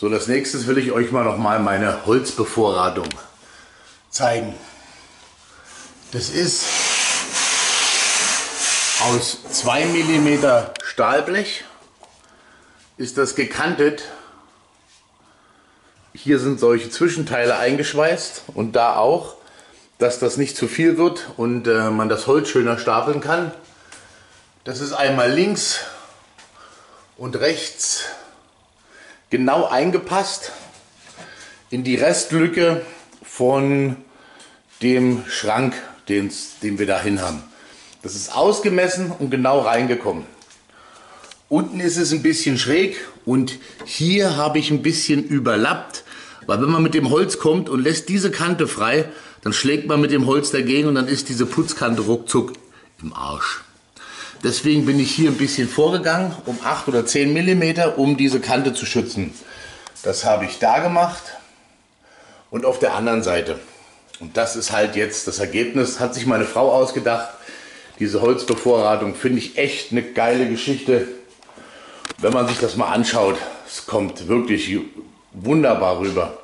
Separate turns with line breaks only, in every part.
So, als nächstes will ich euch mal noch mal meine Holzbevorratung zeigen. Das ist aus 2 mm Stahlblech, ist das gekantet. Hier sind solche Zwischenteile eingeschweißt und da auch, dass das nicht zu viel wird und man das Holz schöner stapeln kann. Das ist einmal links und rechts genau eingepasst in die Restlücke von dem Schrank, den wir dahin haben. Das ist ausgemessen und genau reingekommen. Unten ist es ein bisschen schräg und hier habe ich ein bisschen überlappt, weil wenn man mit dem Holz kommt und lässt diese Kante frei, dann schlägt man mit dem Holz dagegen und dann ist diese Putzkante ruckzuck im Arsch. Deswegen bin ich hier ein bisschen vorgegangen, um 8 oder 10 mm, um diese Kante zu schützen. Das habe ich da gemacht und auf der anderen Seite. Und das ist halt jetzt das Ergebnis, hat sich meine Frau ausgedacht. Diese Holzbevorratung finde ich echt eine geile Geschichte. Wenn man sich das mal anschaut, es kommt wirklich wunderbar rüber.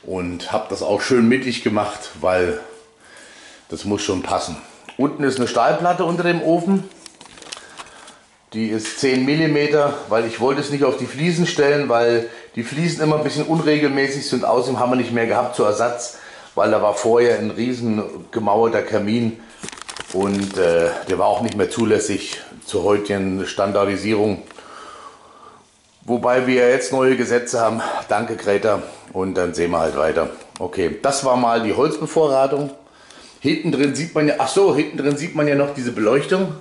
Und habe das auch schön mittig gemacht, weil das muss schon passen. Unten ist eine Stahlplatte unter dem Ofen. Die ist 10 mm, weil ich wollte es nicht auf die Fliesen stellen, weil die Fliesen immer ein bisschen unregelmäßig sind. Außerdem haben wir nicht mehr gehabt zur Ersatz, weil da war vorher ein riesen gemauerter Kamin und der war auch nicht mehr zulässig zur heutigen Standardisierung. Wobei wir jetzt neue Gesetze haben, danke Greta, und dann sehen wir halt weiter. Okay, das war mal die Holzbevorratung. Hinten drin sieht man ja, ach so, hinten drin sieht man ja noch diese Beleuchtung.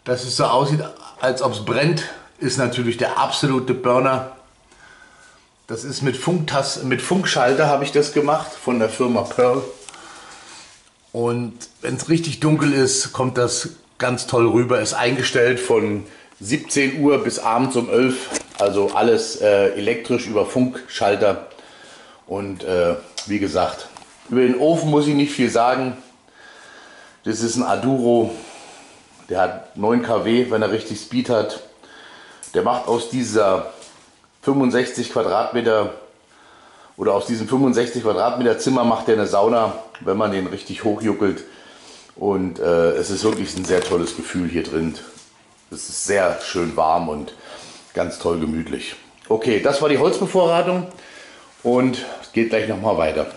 Dass es so aussieht, als ob es brennt, ist natürlich der absolute Burner. Das ist mit Funkschalter habe ich das gemacht von der Firma Pearl. Und wenn es richtig dunkel ist, kommt das ganz toll rüber. Ist eingestellt von 17 Uhr bis abends um 11 Uhr. Also alles elektrisch über Funkschalter. Und wie gesagt, über den Ofen muss ich nicht viel sagen. Das ist ein Aduro. Der hat 9 kW, wenn er richtig Speed hat. Der macht aus dieser 65 Quadratmeter oder aus diesem 65 Quadratmeter Zimmer macht er eine Sauna, wenn man den richtig hochjuckelt. Und es ist wirklich ein sehr tolles Gefühl hier drin. Es ist sehr schön warm und ganz toll gemütlich. Okay, das war die Holzbevorratung und es geht gleich nochmal weiter.